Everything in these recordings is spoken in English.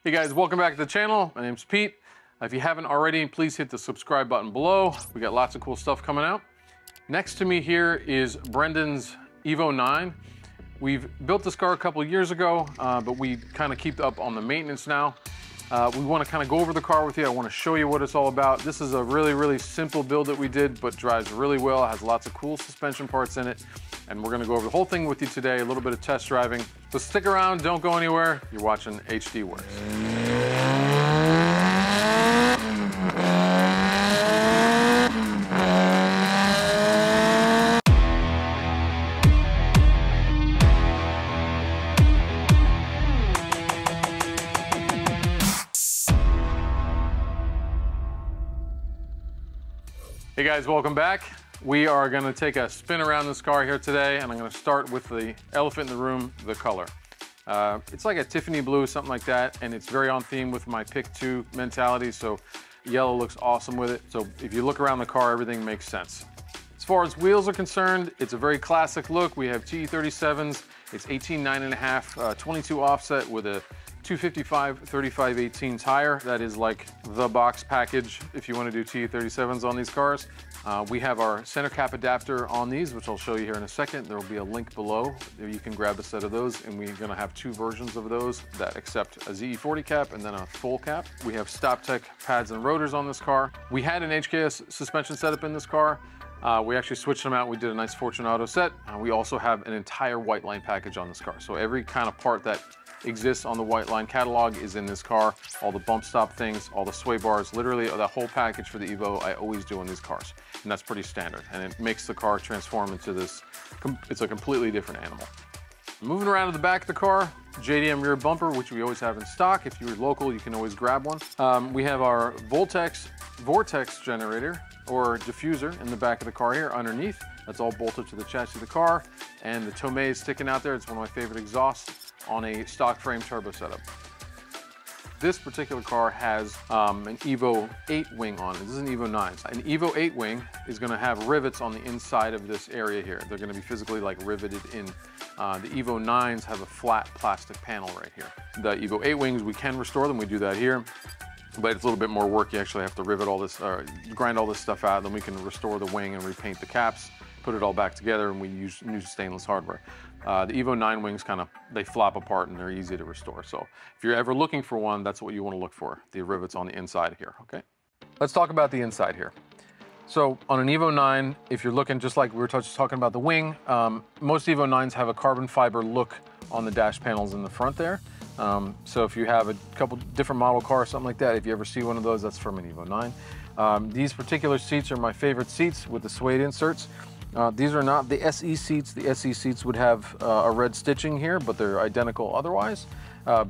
Hey guys, welcome back to the channel. My name's Pete. If you haven't already, please hit the subscribe button below. We got lots of cool stuff coming out. Next to me here is Brendan's EVO 9. We've built this car a couple of years ago, but we kind of keep up on the maintenance now. We want to kind of go over the car with you. I want to show you what it's all about. This is a really simple build that we did, but drives really well. It has lots of cool suspension parts in it. And we're going to go over the whole thing with you today, a little bit of test driving. So stick around, don't go anywhere. You're watching HDWerks. Hey guys, welcome back. We are gonna take a spin around this car here today, and I'm gonna start with the elephant in the room, the color. It's like a Tiffany blue, something like that, and it's very on theme with my pick two mentality, so yellow looks awesome with it. So if you look around the car, everything makes sense. As far as wheels are concerned, it's a very classic look. We have TE37s, it's 18.9.5, 22 offset with a 255/35/18 tire. That is like the box package if you want to do TE37s on these cars. We have our center cap adapter on these, which I'll show you here in a second. There will be a link below. You can grab a set of those, and we're going to have two versions of those that accept a ZE40 cap and then a full cap. We have StopTech pads and rotors on this car. We had an HKS suspension setup in this car. We actually switched them out. We did a nice Fortunato set. We also have an entire white line package on this car. So every kind of part that exists on the white line catalog is in this car. All the bump stop things, all the sway bars, literally the whole package for the EVO I always do on these cars. And that's pretty standard. And it makes the car transform into this, it's a completely different animal. Moving around to the back of the car, JDM rear bumper, which we always have in stock. If you're local, you can always grab one. We have our Vortex generator or diffuser in the back of the car here underneath. That's all bolted to the chassis of the car. And the Tomei is sticking out there. It's one of my favorite exhausts on a stock frame turbo setup. This particular car has an EVO 8 wing on it. This is an EVO 9. An EVO 8 wing is going to have rivets on the inside of this area here. They're going to be physically like riveted in. The EVO 9s have a flat plastic panel right here. The EVO 8 wings, we can restore them. We do that here. But it's a little bit more work. You actually have to rivet all this, grind all this stuff out. Then we can restore the wing and repaint the caps, put it all back together, and we use new stainless hardware. The EVO 9 wings they flop apart and they're easy to restore. So if you're ever looking for one, that's what you want to look for, the rivets on the inside here, okay? Let's talk about the inside here. So on an EVO 9, if you're looking just like we were just talking about the wing, most EVO 9s have a carbon fiber look on the dash panels in the front there. So if you have a couple different model cars, something like that, if you ever see one of those, that's from an EVO 9. These particular seats are my favorite seats with the suede inserts. These are not the SE seats. The SE seats would have a red stitching here, but they're identical otherwise.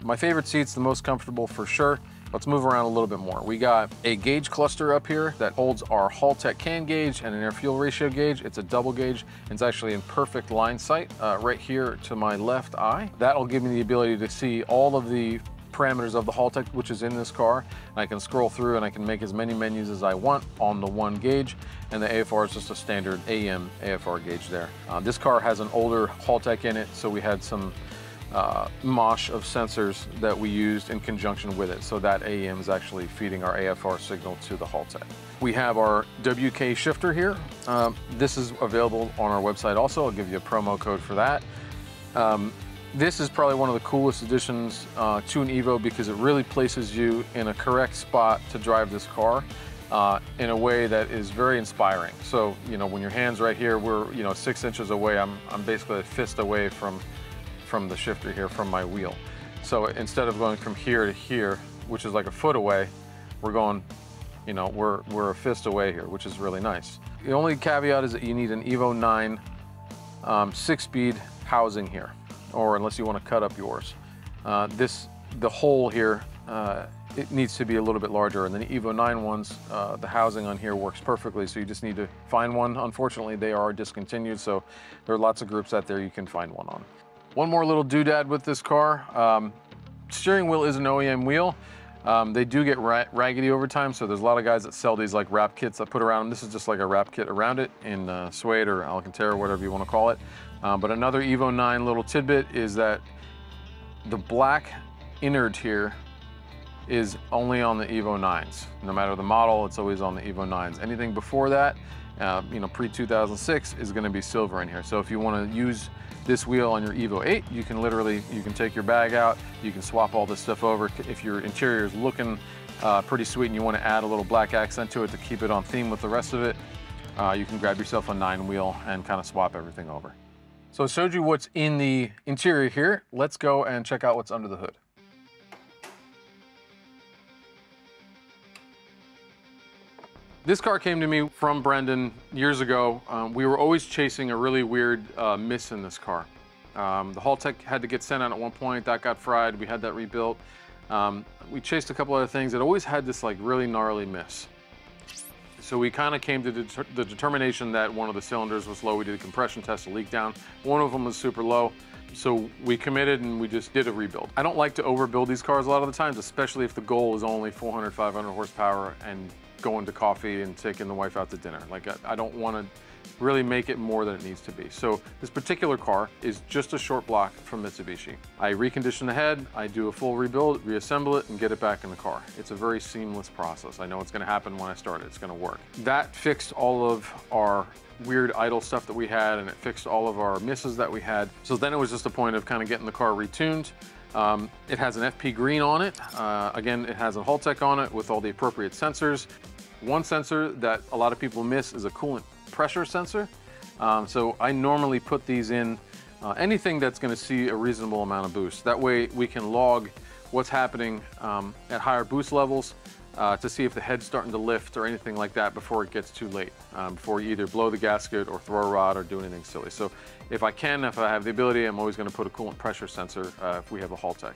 My favorite seats, the most comfortable for sure. Let's move around a little bit more. We got a gauge cluster up here that holds our Haltech can gauge and an air fuel ratio gauge. It's a double gauge. It's actually in perfect line sight right here to my left eye. That'll give me the ability to see all of the parameters of the Haltech, which is in this car. And I can scroll through and I can make as many menus as I want on the one gauge. And the AFR is just a standard AM AFR gauge there. This car has an older Haltech in it, so we had some mosh of sensors that we used in conjunction with it. So that AM is actually feeding our AFR signal to the Haltech. We have our WK shifter here. This is available on our website also. I'll give you a promo code for that. This is probably one of the coolest additions to an EVO because it really places you in a correct spot to drive this car in a way that is very inspiring. So, you know, when your hand's right here, we're, 6 inches away. I'm basically a fist away from the shifter here, from my wheel. So instead of going from here to here, which is like a foot away, we're going, we're a fist away here, which is really nice. The only caveat is that you need an EVO 9 6-speed housing here, or unless you want to cut up yours. The hole here, it needs to be a little bit larger, and then the EVO 9 ones, the housing on here works perfectly, so you just need to find one. Unfortunately, they are discontinued, so there are lots of groups out there you can find one on. One more little doodad with this car. Steering wheel is an OEM wheel. They do get raggedy over time, so there's a lot of guys that sell these like wrap kits that put around them. This is just like a wrap kit around it in suede or Alcantara, whatever you want to call it. But another EVO 9 little tidbit is that the black innard here is only on the EVO 9s. No matter the model, it's always on the EVO 9s. Anything before that, you know, pre-2006 is gonna be silver in here. So if you wanna use this wheel on your EVO 8, you can literally, you can take your bag out, you can swap all this stuff over. If your interior is looking pretty sweet and you wanna add a little black accent to it to keep it on theme with the rest of it, you can grab yourself a 9 wheel and kind of swap everything over. So I showed you what's in the interior here. Let's go and check out what's under the hood. This car came to me from Brendan years ago. We were always chasing a really weird miss in this car. The Haltech had to get sent out at one point, that got fried, we had that rebuilt. We chased a couple other things. It always had this like really gnarly miss. So we kind of came to the determination that one of the cylinders was low. We did a compression test, a leak down. One of them was super low. So we committed and we just did a rebuild. I don't like to overbuild these cars a lot of the times, especially if the goal is only 400, 500 horsepower and going to coffee and taking the wife out to dinner. Like I don't want to really make it more than it needs to be. So this particular car is just a short block from Mitsubishi. I recondition the head, I do a full rebuild, reassemble it, and get it back in the car. It's a very seamless process. I know it's gonna happen when I start it, it's gonna work. That fixed all of our weird idle stuff that we had, and it fixed all of our misses that we had. So then it was just a point of kind of getting the car retuned. It has an FP green on it. Again, it has a Haltech on it with all the appropriate sensors. One sensor that a lot of people miss is a coolant pressure sensor. So I normally put these in anything that's gonna see a reasonable amount of boost. That way we can log what's happening at higher boost levels to see if the head's starting to lift or anything like that before it gets too late, before you either blow the gasket or throw a rod or do anything silly. So if I have the ability, I'm always gonna put a coolant pressure sensor if we have a Haltech.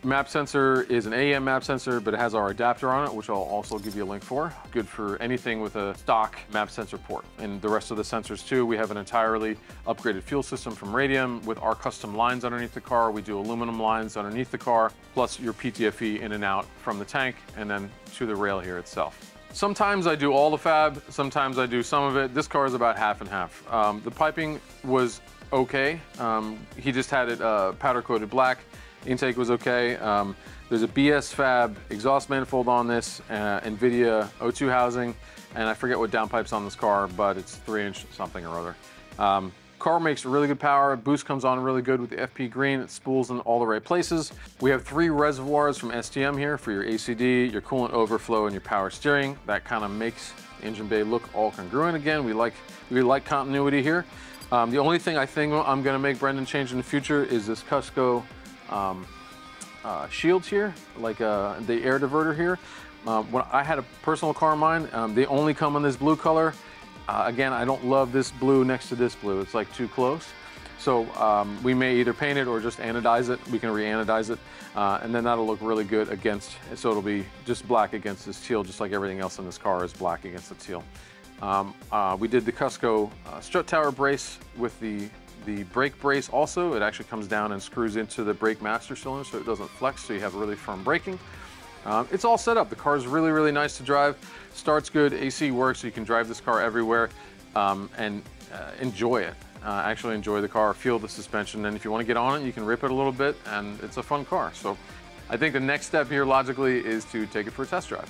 Map sensor is an AEM map sensor, but it has our adapter on it, which I'll also give you a link for. Good for anything with a stock map sensor port. And the rest of the sensors too, we have an entirely upgraded fuel system from Radium with our custom lines underneath the car. We do aluminum lines underneath the car, plus your PTFE in and out from the tank and then to the rail here itself. Sometimes I do all the fab, sometimes I do some of it. This car is about half and half. The piping was okay. He just had it powder coated black. Intake was okay. There's a BS fab exhaust manifold on this, NVIDIA O2 housing, and I forget what downpipe's on this car, but it's 3-inch something or other. Car makes really good power. Boost comes on really good with the FP green. It spools in all the right places. We have 3 reservoirs from STM here for your ACD, your coolant overflow, and your power steering. That kind of makes the engine bay look all congruent again. We like continuity here. The only thing I think I'm gonna make Brendan change in the future is this Cusco shields here, like the air diverter here. When I had a personal car in mine, they only come in this blue color. Again, I don't love this blue next to this blue. It's like too close. So we may either paint it or just anodize it. We can re-anodize it, and then that'll look really good against, so it'll be just black against this teal, just like everything else in this car is black against the teal. We did the Cusco strut tower brace with the brake brace also. It actually comes down and screws into the brake master cylinder so it doesn't flex, so you have really firm braking. It's all set up. The car is really, really nice to drive. Starts good, AC works, so you can drive this car everywhere and enjoy it. Actually enjoy the car, feel the suspension, and if you want to get on it, you can rip it a little bit, and it's a fun car. So I think the next step here, logically, is to take it for a test drive.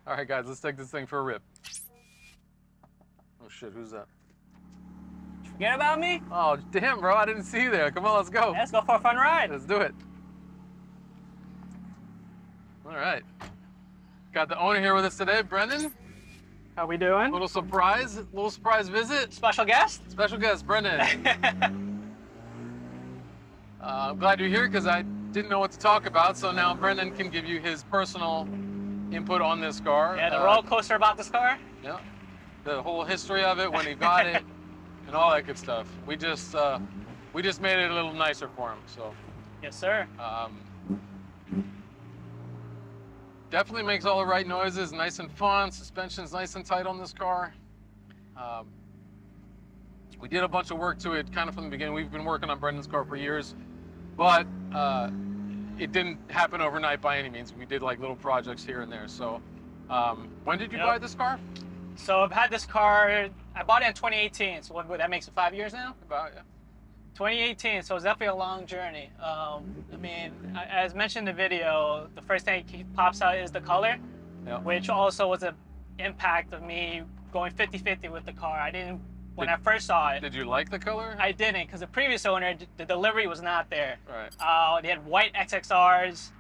All right, guys, let's take this thing for a rip. Oh shit, who's that? Forget about me? Oh, damn, bro, I didn't see you there. Come on, let's go. Let's go for a fun ride. Let's do it. All right. Got the owner here with us today, Brendan. How we doing? Little surprise visit. Special guest? Special guest, Brendan. I'm glad you're here because I didn't know what to talk about, so now Brendan can give you his personal input on this car. Yeah, the roller coaster about this car? Yeah, the whole history of it, when he got it, and all that good stuff. We just made it a little nicer for him, so. Yes, sir. Definitely makes all the right noises, nice and fun. Suspension's nice and tight on this car. We did a bunch of work to it kind of from the beginning. We've been working on Brendan's car for years, but it didn't happen overnight by any means. We did like little projects here and there. So when did you buy this car? So I've had this car, I bought it in 2018. So that makes it 5 years now? About, yeah. 2018, so it's definitely a long journey. I mean, as mentioned in the video, the first thing that pops out is the color, which also was an impact of me going 50-50 with the car. When I first saw it. Did you like the color? I didn't, because the previous owner, the delivery was not there. Right. They had white XXRs.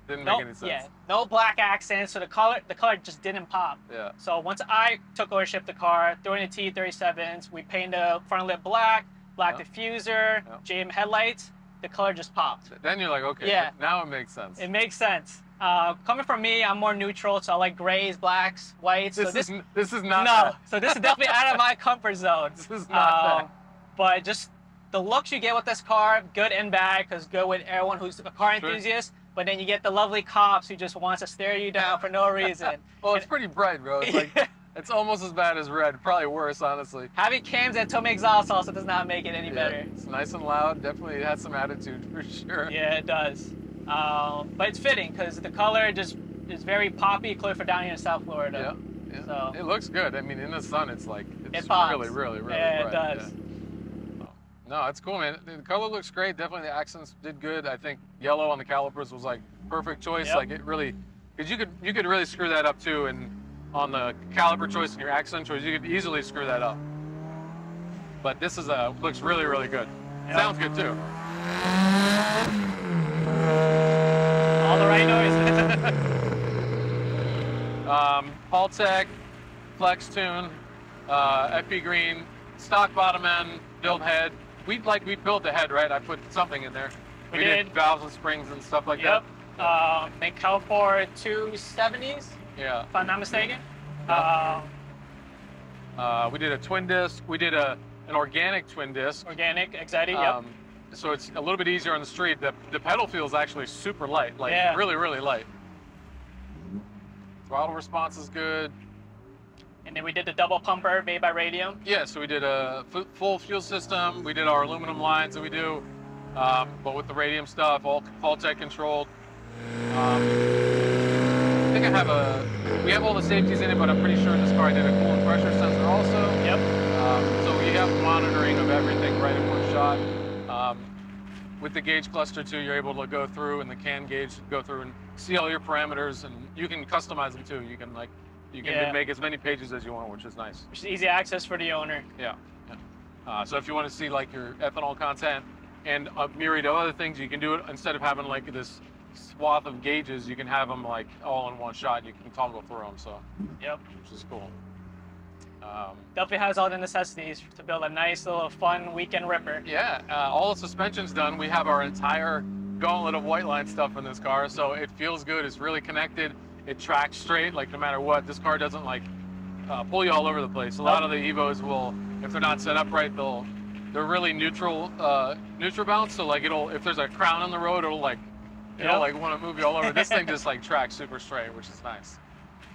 Didn't make any sense. Yeah, no black accents, so the color just didn't pop. Yeah. So once I took ownership of the car, throwing the T37s, we painted the front lip black diffuser, JM headlights, the color just popped. Then you're like, okay, now it makes sense. It makes sense. Coming from me, I'm more neutral, so I like grays, blacks, whites. This is not no. that. So this is definitely out of my comfort zone. This is not that. But just the looks you get with this car, good and bad, because good with everyone who's a car enthusiast. But then you get the lovely cops who just wants to stare you down for no reason. Well, it's pretty bright, bro. It's like it's almost as bad as red. Probably worse, honestly. Having cams and Tomei exhaust also does not make it any better. It's nice and loud. Definitely has some attitude for sure. Yeah, it does. But it's fitting because the color just is very poppy, clear for down here in South Florida. Yeah. So it looks good. I mean, in the sun, it's like it's pops. really bright. Yeah, it does. Yeah. No, it's cool, man. The color looks great. Definitely the accents did good. I think yellow on the calipers was like perfect choice. Like it really, because you could really screw that up too, and on the caliper choice and your accent choice, you could easily screw that up. But this is looks really good. Sounds good too. All the right noises. Haltech, Flex Tune, FP Green, stock bottom end, build head. We built the head, right? I put something in there. We did valves and springs and stuff like that. They call for 270s. Yeah. If I'm not mistaken. We did a twin disc. We did an organic twin disc. Organic, exciting. Yep. So it's a little bit easier on the street. The pedal feels actually super light, like really light. Throttle response is good. And then we did the double pumper made by Radium. Yeah, so we did a full fuel system. We did our aluminum lines that we do, but with the Radium stuff, all Haltech controlled. I think we have all the safeties in it, but I'm pretty sure in this car I did a coolant pressure sensor also. Yep. So we have monitoring of everything right in one shot. With the gauge cluster too, you're able to go through, and the can gauge, go through and see all your parameters, and you can customize them too. You can make as many pages as you want, which is nice. Which is easy access for the owner. Yeah. So if you want to see like your ethanol content and a myriad of other things, you can do it instead of having like this swath of gauges. You can have them like all in one shot. You can toggle through them. So which is cool. Definitely has all the necessities to build a nice little fun weekend ripper. Yeah, all the suspension's done. We have our entire gauntlet of white line stuff in this car, so it feels good. It's really connected. It tracks straight, like no matter what. This car doesn't like pull you all over the place. A lot of the EVOs will, if they're not set up right, they're really neutral bounce. So like if there's a crown on the road, it'll like like want to move you all over. This thing just like tracks super straight, which is nice.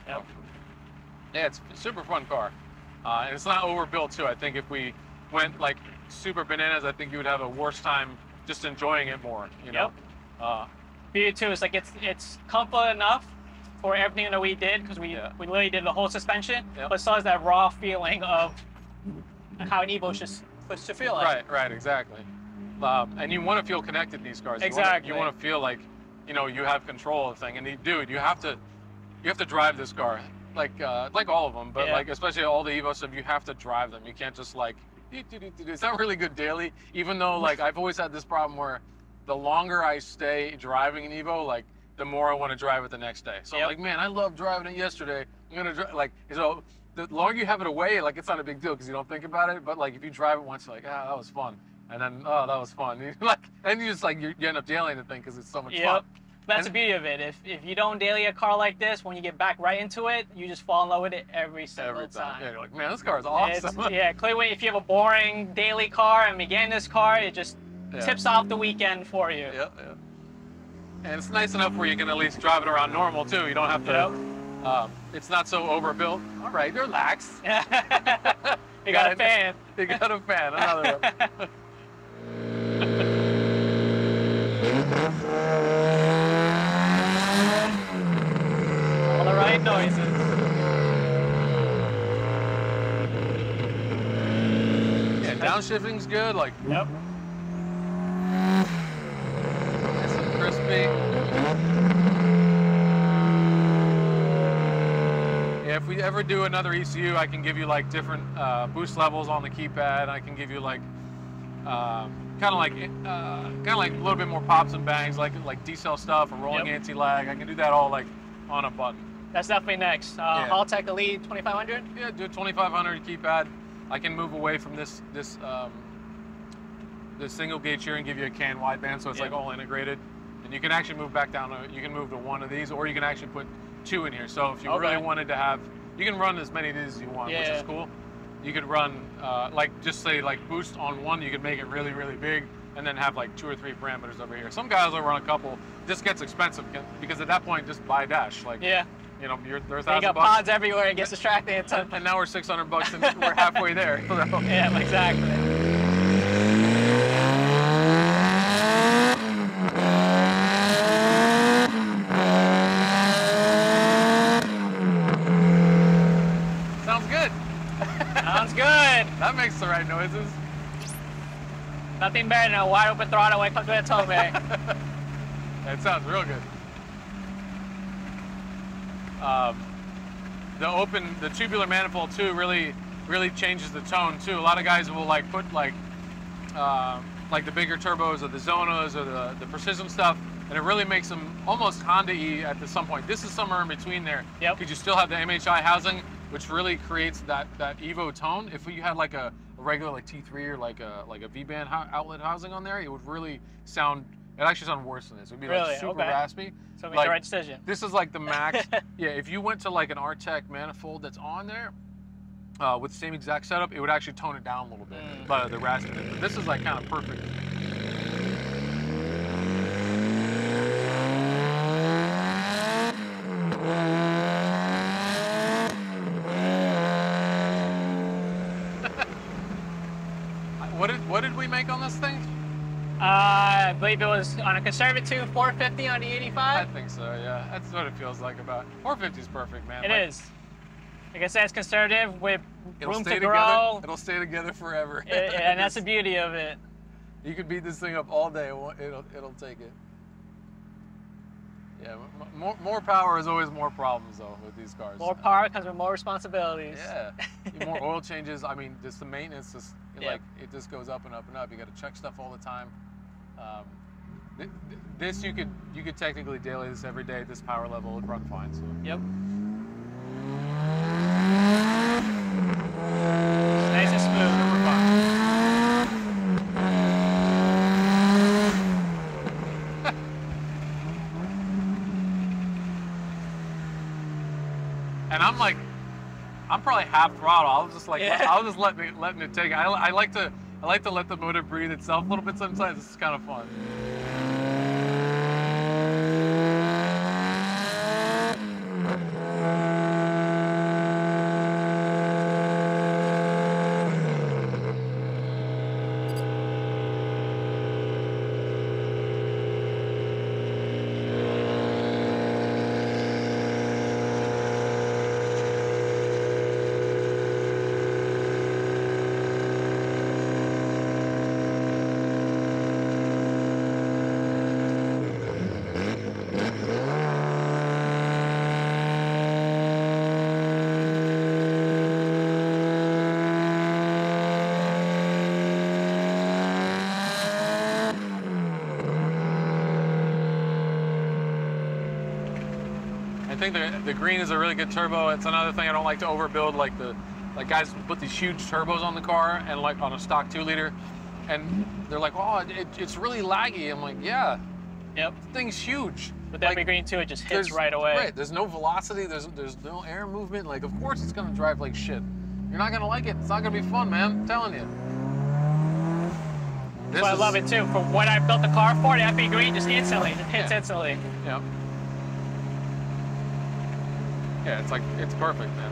Yep. Yeah, it's a super fun car. And it's not overbuilt too. I think if we went like super bananas, I think you would have a worse time just enjoying it more, you know? Beauty too is like it's comfortable enough for everything that we did, because we literally did the whole suspension, but still has that raw feeling of how an EVO should feel like. Right, exactly. And you want to feel connected in these cars. Exactly. You want to feel like, you have control of the thing. And dude, you have to drive this car. Like all of them, but like especially all the EVO stuff, you have to drive them. You can't just like, it's not really good daily. Even though like I've always had this problem where the longer I stay driving an EVO, like the more I want to drive it the next day. So I'm like, man, I love driving it yesterday. I'm gonna drive like so. The longer you have it away, like it's not a big deal because you don't think about it. But like if you drive it once, you're like, ah, that was fun, and then oh, that was fun. And you just like you end up dailying the thing because it's so much fun. That's the beauty of it. If you don't daily a car like this, when you get back right into it, you just fall in love with it every single time. Yeah, you're like, man, this car is awesome. Clearly, if you have a boring daily car and getting this car, it just tips off the weekend for you. Yeah. And it's nice enough where you can at least drive it around normal too. You don't have to. It's not so overbuilt. All right, relax. You got a fan. You got a fan. Another one. All the right noises. Yeah, downshifting's good. Like. Yep. Nice and crispy. Yeah, if we ever do another ECU, I can give you like different boost levels on the keypad. I can give you like kind of like a little bit more pops and bangs, like decel stuff or rolling anti-lag. I can do that all like on a button. That's definitely next. Haltech Elite 2500. Yeah, do a 2500 keypad. I can move away from this single gauge here and give you a CAN wideband, so it's like all integrated. And you can actually move back down. You can move to one of these, or you can actually put two in here. So if you really wanted to have, you can run as many of these as you want, which is cool. You could run, like just say like boost on one, you could make it really, really big and then have like 2 or 3 parameters over here. Some guys will run a couple. This gets expensive because at that point, just buy dash. Like, you know, there's $1,000 You got pods everywhere, it gets distracting. And now we're $600 and we're halfway there. Yeah, exactly. Sounds good. That makes the right noises. Nothing better than a wide open throttle when it comes to a Tomei. That sounds real good. The tubular manifold too really changes the tone too. A lot of guys will like put like the bigger turbos or the Zonas or the precision stuff, and it really makes them almost Honda-y at some point. This is somewhere in between there. Because you still have the MHI housing, which really creates that EVO tone. If you had like a regular like T3 or like a V-band outlet housing on there, it would really sound. It actually sound worse than this. It would be like super raspy. So make the right decision. This is like the max. Yeah, if you went to like an R-Tech manifold that's on there with the same exact setup, it would actually tone it down a little bit, but the raspiness. But this is like kind of perfect. What did we make on this thing? I believe it was on a conservative 450 on the 85. I think so, yeah. That's what it feels like about. 450 is perfect, man. It is. Like I said, it's conservative with room to grow. It'll stay together forever. And that's the beauty of it. You could beat this thing up all day. It'll take it. Yeah, more power is always more problems though with these cars. More power comes with more responsibilities. Yeah, more oil changes. I mean, just the maintenance, like it just goes up and up and up. You got to check stuff all the time. This you could technically daily this every day at this power level, it would run fine. So. Yep. It's nice and smooth. We're fine. And I'm probably half throttle. I was just like, I was just letting it take. I like to let the motor breathe itself a little bit sometimes. This is kind of fun. I think the green is a really good turbo. It's another thing I don't like to overbuild, like guys put these huge turbos on the car and like on a stock 2-liter, and they're like, oh, it's really laggy. I'm like, yeah. Yep. The thing's huge. With that big green too, it just hits right away. Right. There's no velocity. There's no air movement. Like, of course it's gonna drive like shit. You're not gonna like it. It's not gonna be fun, man. I'm telling you. I love it too. For what I built the car for, that big green just instantly, it hits instantly. Yeah. Yeah, it's perfect, man.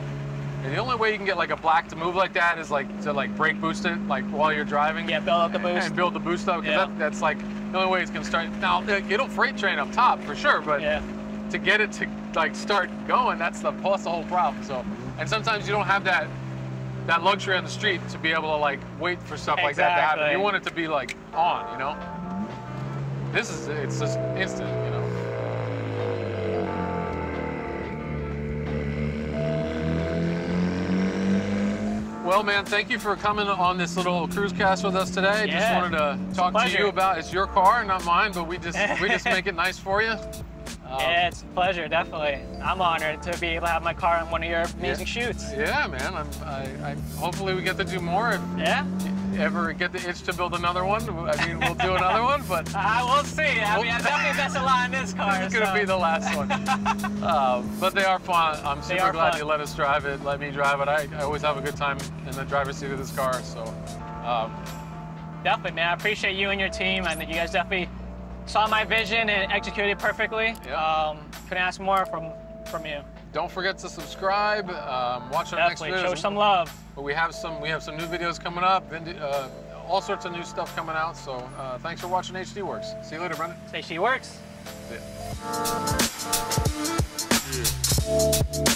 And the only way you can get like a black to move like that is like to like brake boost it like while you're driving. Yeah, build up the boost. And build the boost up, because that's like the only way it's gonna start. Now it'll freight train up top for sure, but to get it to like start going, that's the whole problem. So, and sometimes you don't have that luxury on the street to be able to like wait for stuff like that to happen. You want it to be like on, you know? It's just instant, you know? Well, man, thank you for coming on this little cruise cast with us today. Just wanted to talk to you about, it's your car, not mine, but we just make it nice for you. Yeah, it's a pleasure, definitely. I'm honored to be able to have my car on one of your amazing shoots. Yeah, man. I hopefully we get to do more. If you ever get the itch to build another one, I mean, we'll do another one, but... we'll see. I mean, I definitely invest a lot in this car. It's going to be the last one. But they are fun. I'm super glad you let us drive it, let me drive it. I always have a good time in the driver's seat of this car, so... Definitely, man. I appreciate you and your team. I think you guys definitely saw my vision and executed perfectly. Yeah. Couldn't ask more from you. Don't forget to subscribe. Watch our next videos. Show some love. But we have some new videos coming up. All sorts of new stuff coming out. So thanks for watching HDWerks. See you later, Brendan. HDWerks. Yeah.